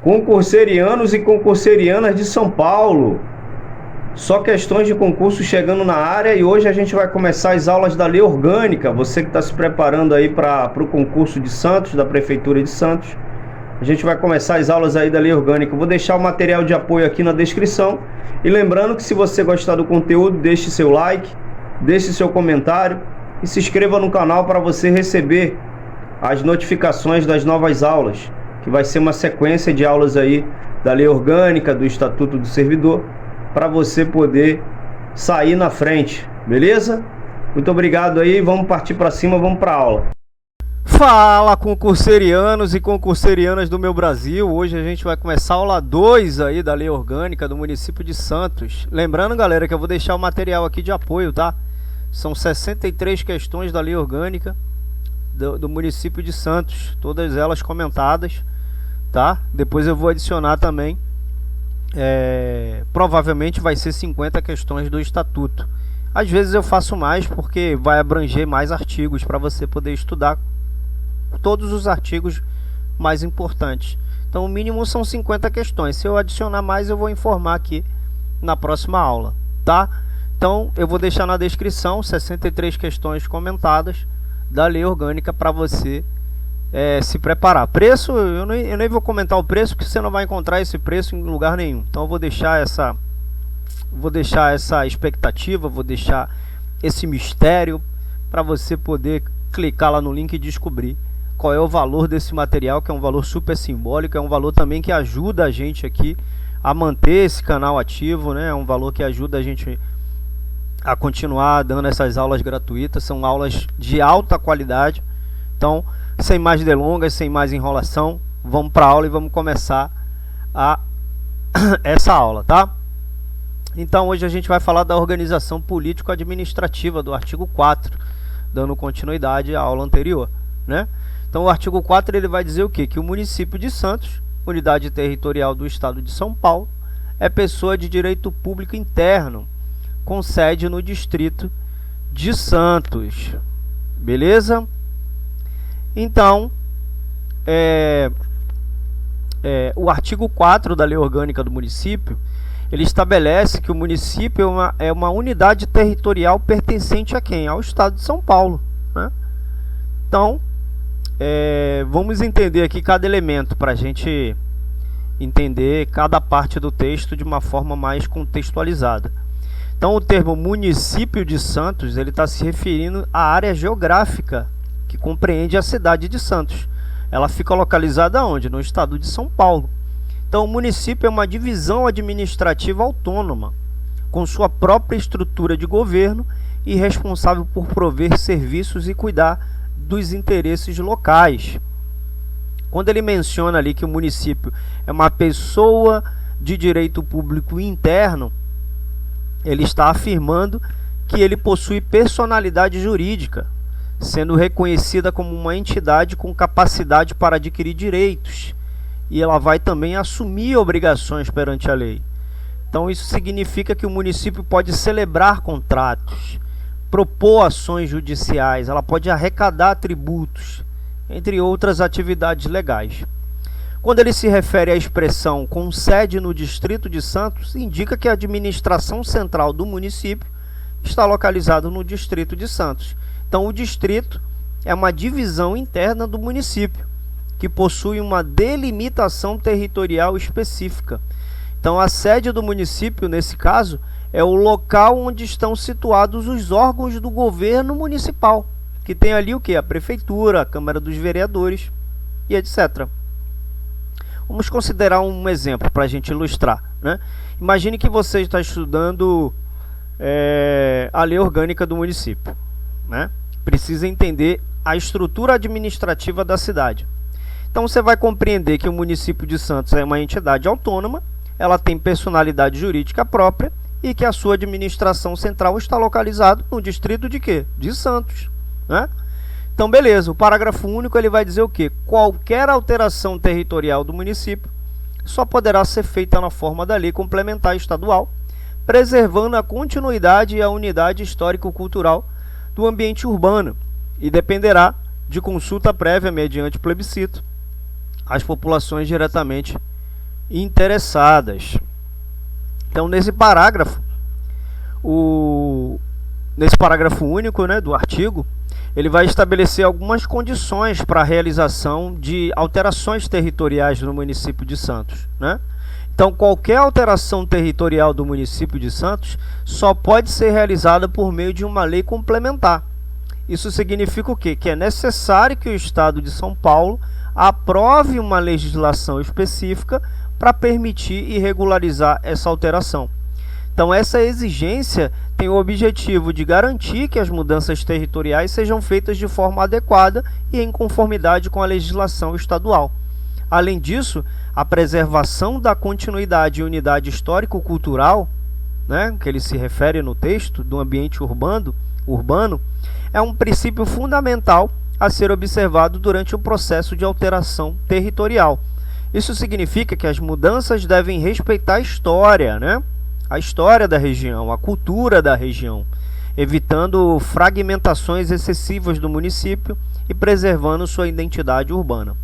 Concurserianos e concurserianas de São Paulo. Só questões de concurso chegando na área e hoje a gente vai começar as aulas da Lei Orgânica. Você que está se preparando aí para o concurso de Santos, da Prefeitura de Santos. A gente vai começar as aulas aí da Lei Orgânica. Eu vou deixar o material de apoio aqui na descrição. E lembrando que se você gostar do conteúdo, deixe seu like, deixe seu comentário e se inscreva no canal para você receber as notificações das novas aulas, que vai ser uma sequência de aulas aí da Lei Orgânica, do Estatuto do Servidor, para você poder sair na frente, beleza? Muito obrigado aí, vamos partir para cima, vamos para a aula. Fala, concurserianos e concurserianas do meu Brasil. Hoje a gente vai começar a aula 2 aí da Lei Orgânica do município de Santos. Lembrando, galera, que eu vou deixar o material aqui de apoio, tá? São 63 questões da Lei Orgânica do município de Santos, todas elas comentadas, tá? Depois eu vou adicionar também, provavelmente vai ser 50 questões do Estatuto. Às vezes eu faço mais porque vai abranger mais artigos para você poder estudar todos os artigos mais importantes. Então o mínimo são 50 questões. Se eu adicionar mais eu vou informar aqui na próxima aula, tá? Então eu vou deixar na descrição 63 questões comentadas da Lei Orgânica para você se preparar. Preço, eu nem vou comentar o preço, porque você não vai encontrar esse preço em lugar nenhum. Então eu vou deixar essa expectativa, vou deixar esse mistério para você poder clicar lá no link e descobrir qual é o valor desse material, que é um valor super simbólico, é um valor também que ajuda a gente aqui a manter esse canal ativo, né? É um valor que ajuda a gente a continuar dando essas aulas gratuitas. São aulas de alta qualidade. Então, sem mais delongas, sem mais enrolação, vamos para a aula e vamos começar essa aula, tá? Então, hoje a gente vai falar da organização político-administrativa do artigo 4, dando continuidade à aula anterior, né? Então, o artigo 4 ele vai dizer o quê? Que o município de Santos, unidade territorial do estado de São Paulo, é pessoa de direito público interno, com sede no distrito de Santos, beleza? Então, o artigo 4 da Lei Orgânica do município, ele estabelece que o município é uma unidade territorial pertencente a quem? Ao estado de São Paulo, né? Então, vamos entender aqui cada elemento para a gente entender cada parte do texto de uma forma mais contextualizada. Então, o termo município de Santos, ele está se referindo à área geográfica que compreende a cidade de Santos. Ela fica localizada onde? No estado de São Paulo. Então, o município é uma divisão administrativa autônoma, com sua própria estrutura de governo e responsável por prover serviços e cuidar dos interesses locais. Quando ele menciona ali que o município é uma pessoa de direito público interno, ele está afirmando que ele possui personalidade jurídica, sendo reconhecida como uma entidade com capacidade para adquirir direitos, e ela vai também assumir obrigações perante a lei. Então isso significa que o município pode celebrar contratos, propor ações judiciais, ela pode arrecadar tributos, entre outras atividades legais. Quando ele se refere à expressão com sede no distrito de Santos, indica que a administração central do município está localizada no distrito de Santos. Então, o distrito é uma divisão interna do município, que possui uma delimitação territorial específica. Então, a sede do município, nesse caso, é o local onde estão situados os órgãos do governo municipal, que tem ali o que? A prefeitura, a Câmara dos Vereadores e etc. Vamos considerar um exemplo para a gente ilustrar, né? Imagine que você está estudando a Lei Orgânica do município, né? Precisa entender a estrutura administrativa da cidade. Então você vai compreender que o município de Santos é uma entidade autônoma, ela tem personalidade jurídica própria e que a sua administração central está localizada no distrito de quê? De Santos, né? Então, beleza, o parágrafo único ele vai dizer o quê? Qualquer alteração territorial do município só poderá ser feita na forma da lei complementar estadual, preservando a continuidade e a unidade histórico-cultural do ambiente urbano e dependerá de consulta prévia mediante plebiscito às populações diretamente interessadas. Então, nesse parágrafo único, né, do artigo, ele vai estabelecer algumas condições para a realização de alterações territoriais no município de Santos, né? Então, qualquer alteração territorial do município de Santos só pode ser realizada por meio de uma lei complementar. Isso significa o quê? Que é necessário que o Estado de São Paulo aprove uma legislação específica para permitir e regularizar essa alteração. Então, essa exigência tem o objetivo de garantir que as mudanças territoriais sejam feitas de forma adequada e em conformidade com a legislação estadual. Além disso, a preservação da continuidade e unidade histórico-cultural, né, que ele se refere no texto, do ambiente urbano, é um princípio fundamental a ser observado durante o processo de alteração territorial. Isso significa que as mudanças devem respeitar a história, né? A história da região, a cultura da região, evitando fragmentações excessivas do município e preservando sua identidade urbana.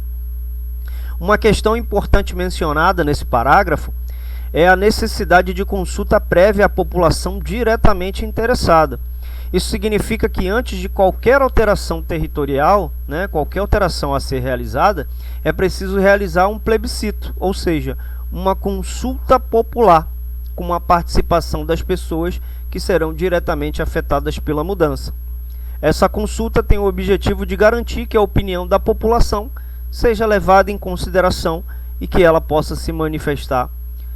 Uma questão importante mencionada nesse parágrafo é a necessidade de consulta prévia à população diretamente interessada. Isso significa que antes de qualquer alteração territorial, né, qualquer alteração a ser realizada, é preciso realizar um plebiscito, ou seja, uma consulta popular, com a participação das pessoas que serão diretamente afetadas pela mudança. Essa consulta tem o objetivo de garantir que a opinião da população seja levada em consideração e que ela possa se manifestar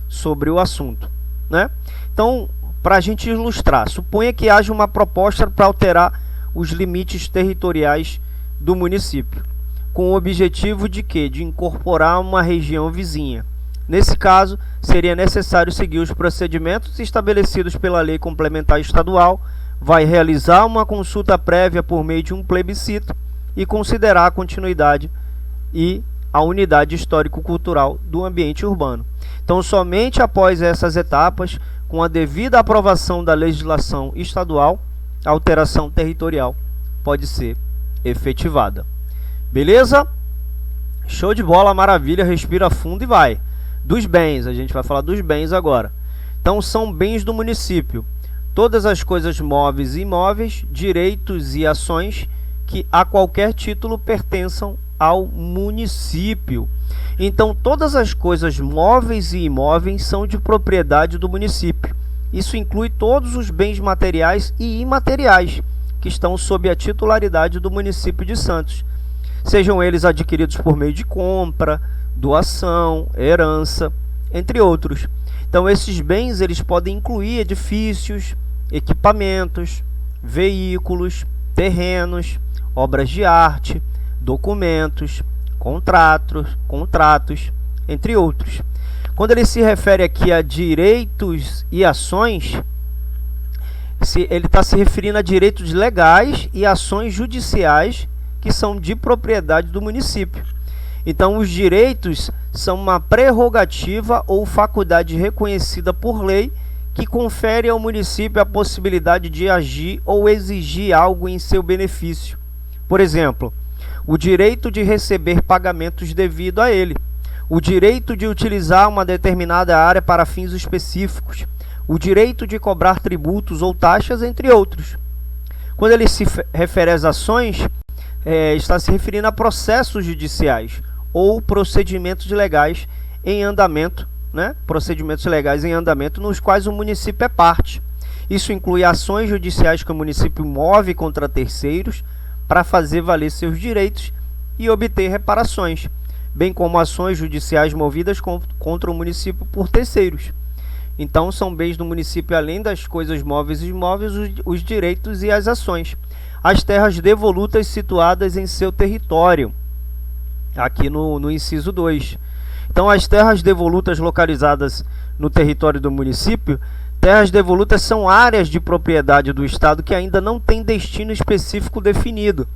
sobre o assunto, né? Então, para a gente ilustrar, suponha que haja uma proposta para alterar os limites territoriais do município, com o objetivo de quê? De incorporar uma região vizinha. Nesse caso, seria necessário seguir os procedimentos estabelecidos pela Lei Complementar Estadual, vai realizar uma consulta prévia por meio de um plebiscito e considerar a continuidade e a unidade histórico-cultural do ambiente urbano. Então, somente após essas etapas, com a devida aprovação da legislação estadual, a alteração territorial pode ser efetivada. Beleza? Show de bola, maravilha, respira fundo e vai. Dos bens, a gente vai falar dos bens agora. Então, são bens do município. Todas as coisas móveis e imóveis, direitos e ações que a qualquer título pertençam ao município. Então, todas as coisas móveis e imóveis são de propriedade do município. Isso inclui todos os bens materiais e imateriais que estão sob a titularidade do município de Santos, sejam eles adquiridos por meio de compra, doação, herança, entre outros. Então, esses bens eles podem incluir edifícios, equipamentos, veículos, terrenos, obras de arte, documentos, contratos, entre outros. Quando ele se refere aqui a direitos e ações, ele está se referindo a direitos legais e ações judiciais que são de propriedade do município. Então, os direitos são uma prerrogativa ou faculdade reconhecida por lei que confere ao município a possibilidade de agir ou exigir algo em seu benefício. Por exemplo, o direito de receber pagamentos devido a ele, o direito de utilizar uma determinada área para fins específicos, o direito de cobrar tributos ou taxas, entre outros. Quando ele se refere às ações, está se referindo a processos judiciais ou procedimentos legais em andamento, né? Procedimentos legais em andamento nos quais o município é parte. Isso inclui ações judiciais que o município move contra terceiros para fazer valer seus direitos e obter reparações, bem como ações judiciais movidas contra o município por terceiros. Então, são bens do município, além das coisas móveis e imóveis, os direitos e as ações. As terras devolutas situadas em seu território, aqui no inciso 2. Então, as terras devolutas localizadas no território do município, terras devolutas são áreas de propriedade do Estado que ainda não têm destino específico definido.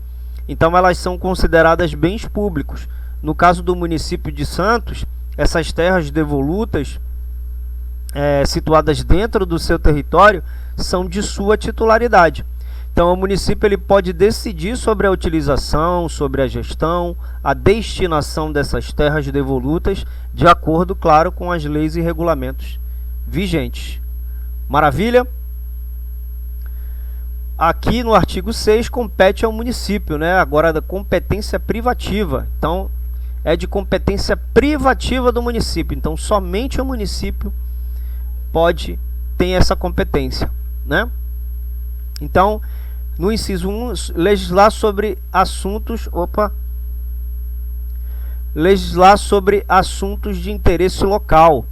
Então, elas são consideradas bens públicos. No caso do município de Santos, essas terras devolutas situadas dentro do seu território são de sua titularidade. Então o município ele pode decidir sobre a utilização, sobre a gestão, a destinação dessas terras devolutas, de acordo, claro, com as leis e regulamentos vigentes. Maravilha? Aqui no artigo 6 compete ao município, né? Agora da competência privativa. Então é de competência privativa do município. Então somente o município tem essa competência, né? Então, no inciso 1, legislar sobre assuntos, legislar sobre assuntos de interesse local.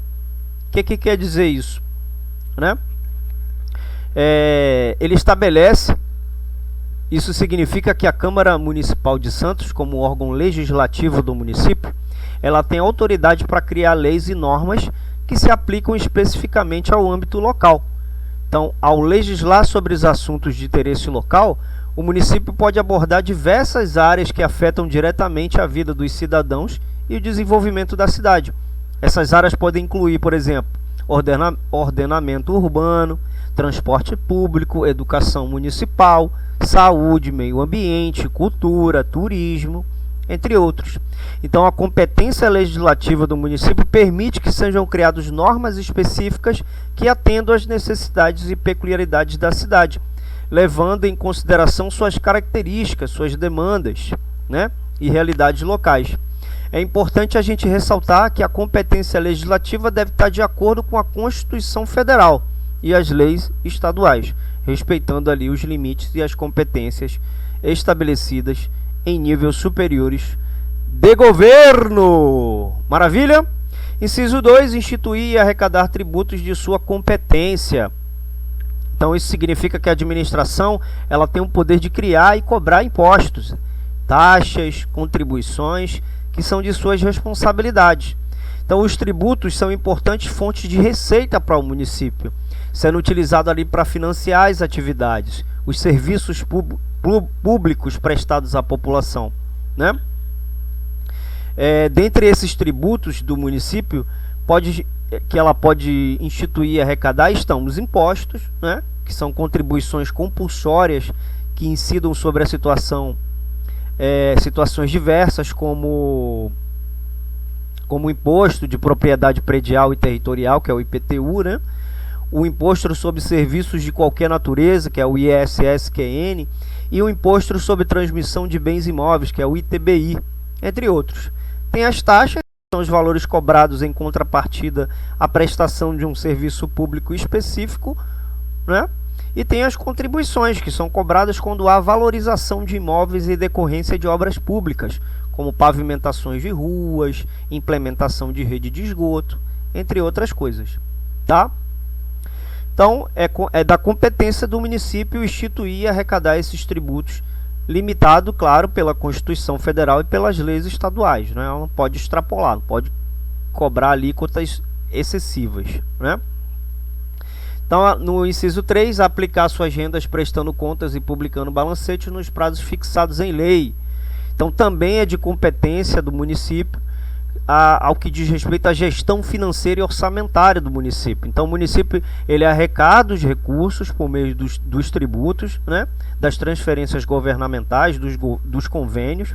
O que quer dizer isso, né? Ele estabelece, isso significa que a Câmara Municipal de Santos, como órgão legislativo do município, ela tem autoridade para criar leis e normas que se aplicam especificamente ao âmbito local. Então, ao legislar sobre os assuntos de interesse local, o município pode abordar diversas áreas que afetam diretamente a vida dos cidadãos e o desenvolvimento da cidade. Essas áreas podem incluir, por exemplo, ordenamento urbano, transporte público, educação municipal, saúde, meio ambiente, cultura, turismo, entre outros. Então, a competência legislativa do município permite que sejam criadas normas específicas que atendam às necessidades e peculiaridades da cidade, levando em consideração suas características, suas demandas, né, e realidades locais. É importante a gente ressaltar que a competência legislativa deve estar de acordo com a Constituição Federal e as leis estaduais, respeitando ali os limites e as competências estabelecidas em níveis superiores de governo. Maravilha? Inciso 2, instituir e arrecadar tributos de sua competência. Então isso significa que a administração ela tem o poder de criar e cobrar impostos, taxas, contribuições que são de suas responsabilidades. Então os tributos são importantes fontes de receita para o município, sendo utilizado ali para financiar as atividades, os serviços públicos prestados à população, né? Dentre esses tributos do município, que ela pode instituir e arrecadar, estão os impostos, né? Que são contribuições compulsórias que incidam sobre a situações diversas, como o imposto de propriedade predial e territorial, que é o IPTU, né? O imposto sobre serviços de qualquer natureza, que é o ISSQN, e o imposto sobre transmissão de bens imóveis, que é o ITBI, entre outros. Tem as taxas, que são os valores cobrados em contrapartida à prestação de um serviço público específico, né? E tem as contribuições, que são cobradas quando há valorização de imóveis e decorrência de obras públicas, como pavimentações de ruas, implementação de rede de esgoto, entre outras coisas, tá? Então, é da competência do município instituir e arrecadar esses tributos, limitado, claro, pela Constituição Federal e pelas leis estaduais, né? Não pode extrapolar, não pode cobrar alíquotas excessivas, né? Então, no inciso 3, aplicar suas rendas prestando contas e publicando balancetes nos prazos fixados em lei. Então, também é de competência do município ao que diz respeito à gestão financeira e orçamentária do município. Então, o município ele arrecada os recursos por meio dos tributos, né, das transferências governamentais, dos convênios,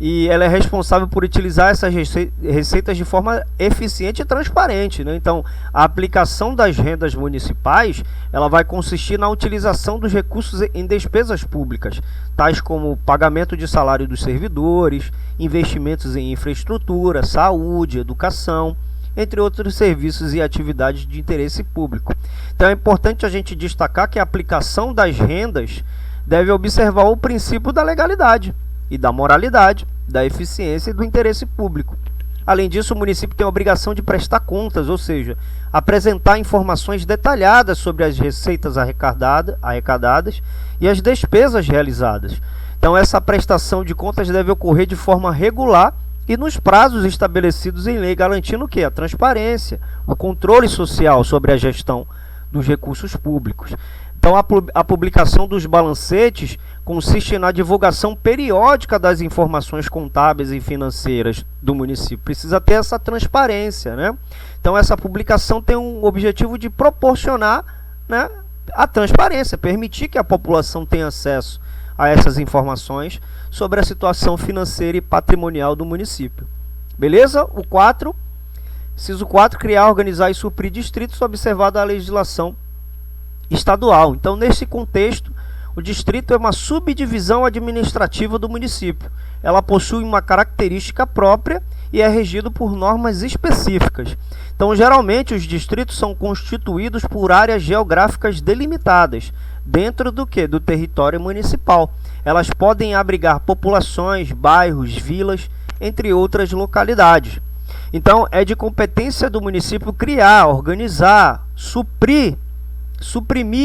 e ela é responsável por utilizar essas receitas de forma eficiente e transparente, né? Então, a aplicação das rendas municipais ela vai consistir na utilização dos recursos em despesas públicas, tais como pagamento de salário dos servidores, investimentos em infraestrutura, saúde, educação, entre outros serviços e atividades de interesse público. Então, é importante a gente destacar que a aplicação das rendas deve observar o princípio da legalidade e da moralidade, da eficiência e do interesse público. Além disso, o município tem a obrigação de prestar contas, ou seja, apresentar informações detalhadas sobre as receitas arrecadadas e as despesas realizadas. Então, essa prestação de contas deve ocorrer de forma regular e nos prazos estabelecidos em lei, garantindo o quê? A transparência, o controle social sobre a gestão dos recursos públicos. Então, a publicação dos balancetes consiste na divulgação periódica das informações contábeis e financeiras do município. Precisa ter essa transparência, né? Então, essa publicação tem um objetivo de proporcionar, né, A transparência, permitir que a população tenha acesso a essas informações sobre a situação financeira e patrimonial do município. Beleza? O 4, inciso 4, criar, organizar e suprir distritos observada a legislação estadual. Então, nesse contexto, o distrito é uma subdivisão administrativa do município. Ela possui uma característica própria e é regido por normas específicas. Então, geralmente, os distritos são constituídos por áreas geográficas delimitadas, dentro do que? Do território municipal. Elas podem abrigar populações, bairros, vilas, entre outras localidades. Então, é de competência do município criar, organizar, suprimir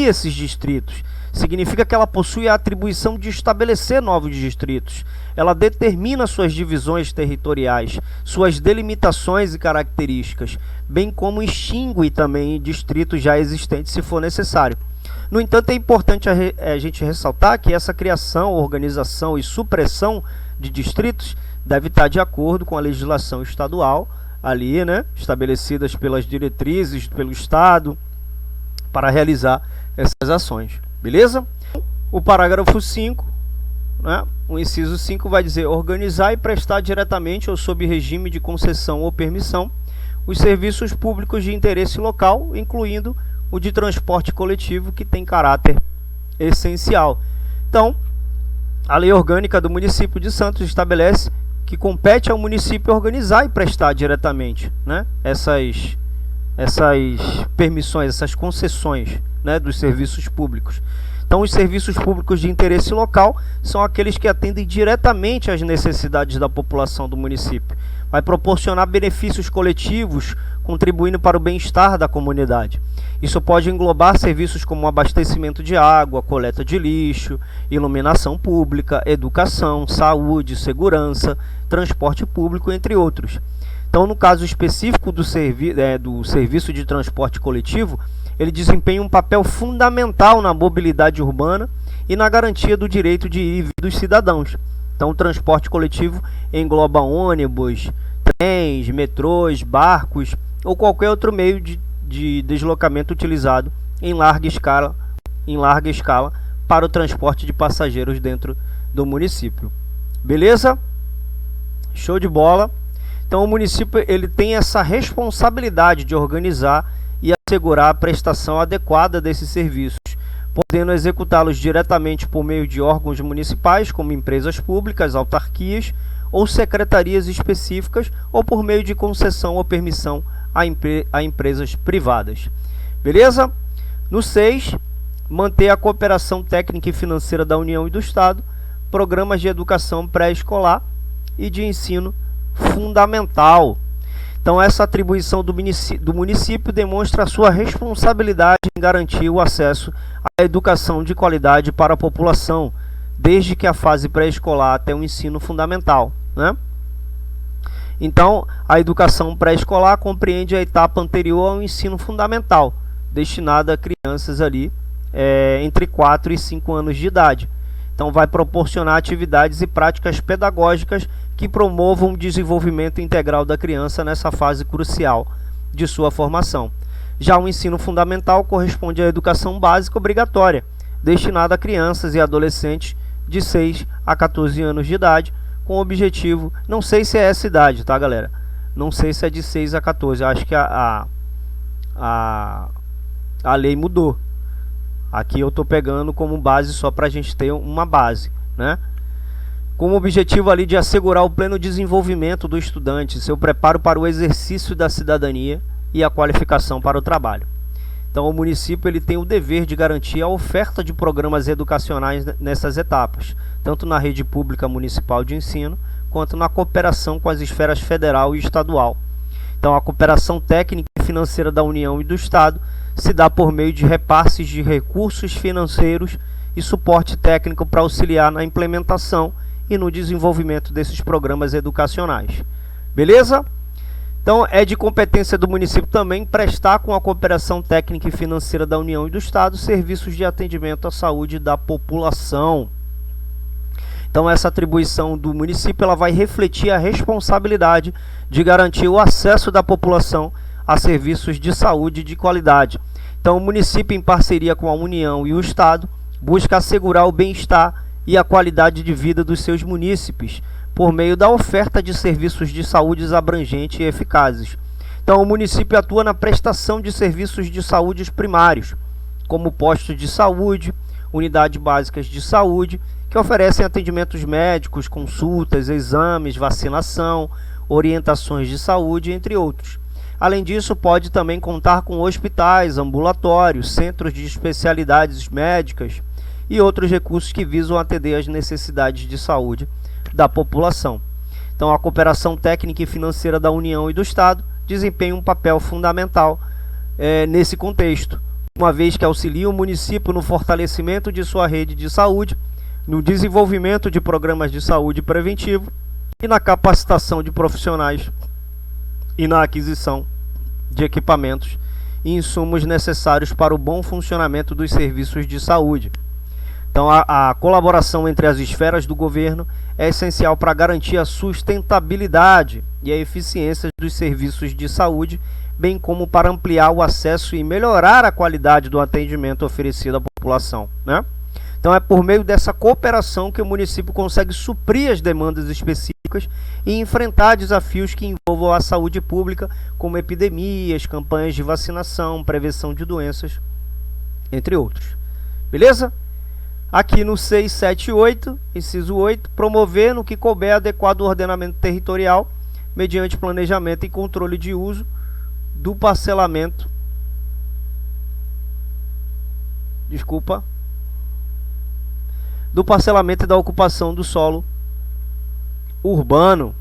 esses distritos. Significa que ela possui a atribuição de estabelecer novos distritos. Ela determina suas divisões territoriais, suas delimitações e características, bem como extingue também distritos já existentes, se for necessário. No entanto, é importante a gente ressaltar que essa criação, organização e supressão de distritos deve estar de acordo com a legislação estadual, ali, né, estabelecidas pelas diretrizes pelo Estado, para realizar essas ações. Beleza? O parágrafo 5, né, o inciso 5 vai dizer: organizar e prestar diretamente ou sob regime de concessão ou permissão os serviços públicos de interesse local, incluindo o de transporte coletivo, que tem caráter essencial. Então, a Lei Orgânica do município de Santos estabelece que compete ao município organizar e prestar diretamente, né, essas permissões, essas concessões, né, dos serviços públicos. Então, os serviços públicos de interesse local são aqueles que atendem diretamente às necessidades da população do município. Vai proporcionar benefícios coletivos, contribuindo para o bem-estar da comunidade. Isso pode englobar serviços como abastecimento de água, coleta de lixo, iluminação pública, educação, saúde, segurança, transporte público, entre outros. Então, no caso específico do serviço de transporte coletivo, ele desempenha um papel fundamental na mobilidade urbana e na garantia do direito de ir e vir dos cidadãos. Então, o transporte coletivo engloba ônibus, trens, metrôs, barcos ou qualquer outro meio de deslocamento utilizado em larga escala para o transporte de passageiros dentro do município. Beleza? Show de bola! Então, o município ele tem essa responsabilidade de organizar e assegurar a prestação adequada desses serviços, podendo executá-los diretamente por meio de órgãos municipais, como empresas públicas, autarquias ou secretarias específicas, ou por meio de concessão ou permissão a empresas privadas. Beleza? No 6, manter a cooperação técnica e financeira da União e do Estado, programas de educação pré-escolar e de ensino fundamental. Então, essa atribuição do município demonstra a sua responsabilidade em garantir o acesso à educação de qualidade para a população, desde que a fase pré-escolar até o ensino fundamental, né? Então, a educação pré-escolar compreende a etapa anterior ao ensino fundamental, destinada a crianças ali entre 4 e 5 anos de idade. Então, vai proporcionar atividades e práticas pedagógicas que promovam o desenvolvimento integral da criança nessa fase crucial de sua formação. Já o ensino fundamental corresponde à educação básica obrigatória, destinada a crianças e adolescentes de 6 a 14 anos de idade, com o objetivo, não sei se é essa idade, tá, galera? Não sei se é de 6 a 14, acho que a lei mudou. Aqui eu estou pegando como base só para a gente ter uma base, né? Com o objetivo ali de assegurar o pleno desenvolvimento do estudante, seu preparo para o exercício da cidadania e a qualificação para o trabalho. Então, o município ele tem o dever de garantir a oferta de programas educacionais nessas etapas, tanto na rede pública municipal de ensino, quanto na cooperação com as esferas federal e estadual. Então, a cooperação técnica e financeira da União e do Estado se dá por meio de repasses de recursos financeiros e suporte técnico para auxiliar na implementação e no desenvolvimento desses programas educacionais. Beleza? Então, é de competência do município também prestar, com a cooperação técnica e financeira da União e do Estado, serviços de atendimento à saúde da população. Então, essa atribuição do município ela vai refletir a responsabilidade de garantir o acesso da população a serviços de saúde de qualidade. Então, o município, em parceria com a União e o Estado, busca assegurar o bem-estar e a qualidade de vida dos seus munícipes, por meio da oferta de serviços de saúde abrangentes e eficazes. Então, o município atua na prestação de serviços de saúde primários, como postos de saúde, unidades básicas de saúde, que oferecem atendimentos médicos, consultas, exames, vacinação, orientações de saúde, entre outros. Além disso, pode também contar com hospitais, ambulatórios, centros de especialidades médicas e outros recursos que visam atender às necessidades de saúde da população. Então, a cooperação técnica e financeira da União e do Estado desempenha um papel fundamental nesse contexto, uma vez que auxilia o município no fortalecimento de sua rede de saúde, no desenvolvimento de programas de saúde preventivo e na capacitação de profissionais e na aquisição de equipamentos e insumos necessários para o bom funcionamento dos serviços de saúde. Então, a colaboração entre as esferas do governo é essencial para garantir a sustentabilidade e a eficiência dos serviços de saúde, bem como para ampliar o acesso e melhorar a qualidade do atendimento oferecido à população, né? Então, é por meio dessa cooperação que o município consegue suprir as demandas específicas e enfrentar desafios que envolvam a saúde pública, como epidemias, campanhas de vacinação, prevenção de doenças, entre outros. Beleza? Aqui no 678, inciso 8, promover no que couber adequado ordenamento territorial, mediante planejamento e controle de uso do parcelamento. Do parcelamento e da ocupação do solo urbano.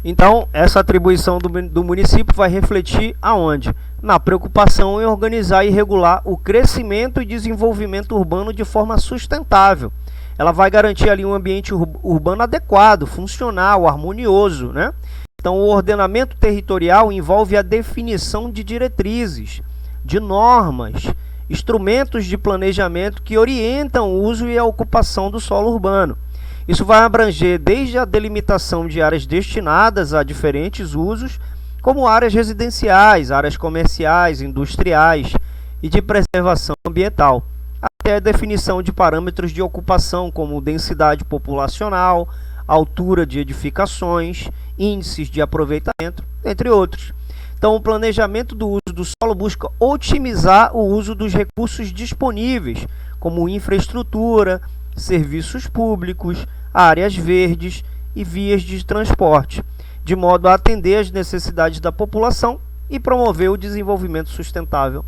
Então, essa atribuição do município vai refletir aonde? Na preocupação em organizar e regular o crescimento e desenvolvimento urbano de forma sustentável. Ela vai garantir ali um ambiente urbano adequado, funcional, harmonioso, né? Então, o ordenamento territorial envolve a definição de diretrizes, de normas, instrumentos de planejamento que orientam o uso e a ocupação do solo urbano. Isso vai abranger desde a delimitação de áreas destinadas a diferentes usos, como áreas residenciais, áreas comerciais, industriais e de preservação ambiental, até a definição de parâmetros de ocupação, como densidade populacional, altura de edificações, índices de aproveitamento, entre outros. Então, o planejamento do uso do solo busca otimizar o uso dos recursos disponíveis, como infraestrutura, serviços públicos, áreas verdes e vias de transporte, de modo a atender às necessidades da população e promover o desenvolvimento sustentável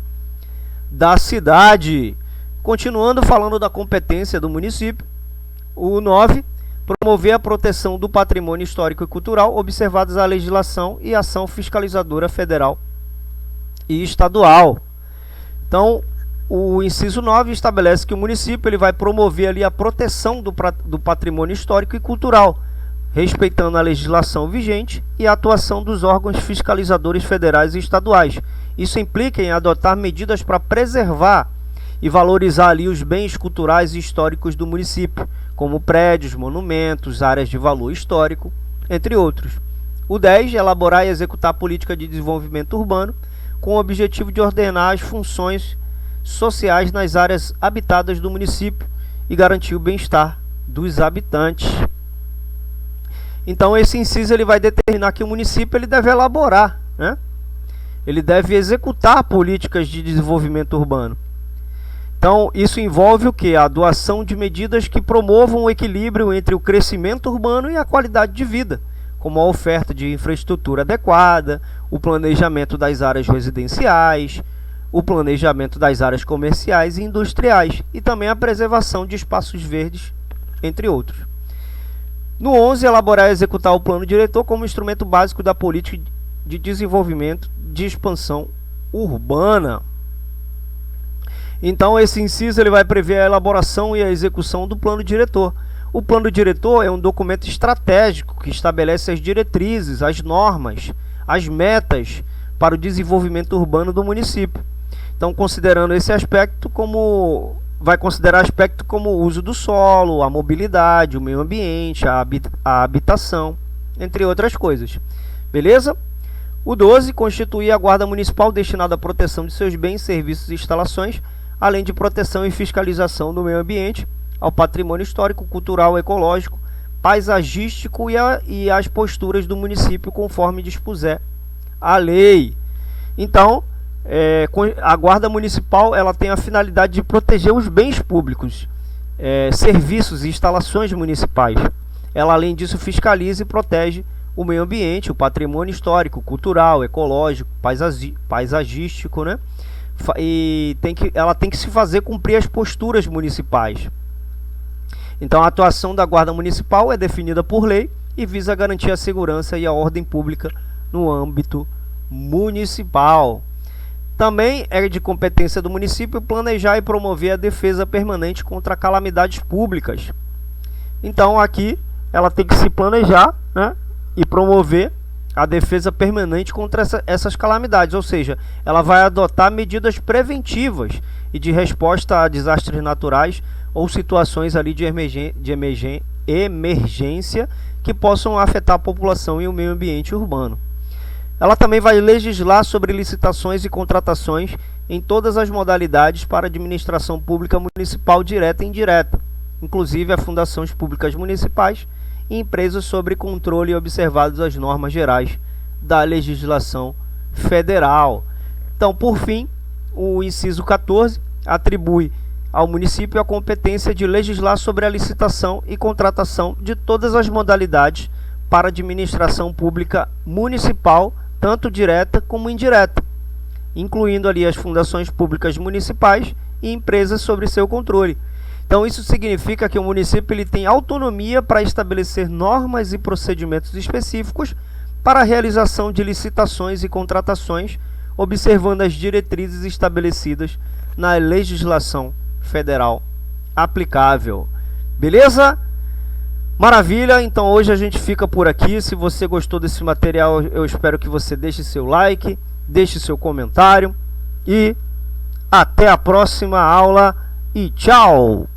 da cidade. Continuando falando da competência do município, o 9, promover a proteção do patrimônio histórico e cultural, observadas a legislação e ação fiscalizadora federal e estadual. Então, o inciso 9 estabelece que o município ele vai promover ali a proteção do patrimônio histórico e cultural, respeitando a legislação vigente e a atuação dos órgãos fiscalizadores federais e estaduais. Isso implica em adotar medidas para preservar e valorizar ali os bens culturais e históricos do município, como prédios, monumentos, áreas de valor histórico, entre outros. O 10, elaborar e executar política de desenvolvimento urbano, com o objetivo de ordenar as funções sociais nas áreas habitadas do município e garantir o bem-estar dos habitantes. Então, esse inciso ele vai determinar que o município ele deve elaborar, né? Ele deve executar políticas de desenvolvimento urbano. Então, isso envolve o quê? A adoção de medidas que promovam o equilíbrio entre o crescimento urbano e a qualidade de vida, como a oferta de infraestrutura adequada, o planejamento das áreas residenciais, o planejamento das áreas comerciais e industriais, e também a preservação de espaços verdes, entre outros. No 11, elaborar e executar o plano diretor como instrumento básico da política de desenvolvimento de expansão urbana. Então, esse inciso ele vai prever a elaboração e a execução do plano diretor. O plano diretor é um documento estratégico que estabelece as diretrizes, as normas, as metas para o desenvolvimento urbano do município. Então, considerando esse aspecto vai considerar aspectos como o uso do solo, a mobilidade, o meio ambiente, a habitação, entre outras coisas. Beleza? O 12, constituir a Guarda Municipal destinada à proteção de seus bens, serviços e instalações, além de proteção e fiscalização do meio ambiente, ao patrimônio histórico, cultural, ecológico, paisagístico e as posturas do município, conforme dispuser a lei. Então, a Guarda Municipal ela tem a finalidade de proteger os bens públicos, serviços e instalações municipais. Ela, além disso, fiscaliza e protege o meio ambiente, o patrimônio histórico, cultural, ecológico, paisagístico, né? E ela tem que se fazer cumprir as posturas municipais. Então, a atuação da Guarda Municipal é definida por lei e visa garantir a segurança e a ordem pública no âmbito municipal. Também é de competência do município planejar e promover a defesa permanente contra calamidades públicas. Então, aqui ela tem que se planejar, né, e promover a defesa permanente contra essas calamidades, ou seja, ela vai adotar medidas preventivas e de resposta a desastres naturais ou situações ali de emergência que possam afetar a população e o meio ambiente urbano. Ela também vai legislar sobre licitações e contratações em todas as modalidades para administração pública municipal direta e indireta, inclusive a fundações públicas municipais e empresas sobre controle observadas as normas gerais da legislação federal. Então, por fim, o inciso 14 atribui ao município a competência de legislar sobre a licitação e contratação de todas as modalidades para administração pública municipal, tanto direta como indireta, incluindo ali as fundações públicas municipais e empresas sobre seu controle. Então, isso significa que o município ele tem autonomia para estabelecer normas e procedimentos específicos para a realização de licitações e contratações, observando as diretrizes estabelecidas na legislação federal aplicável. Beleza? Maravilha, então hoje a gente fica por aqui. Se você gostou desse material, eu espero que você deixe seu like, deixe seu comentário e até a próxima aula e tchau!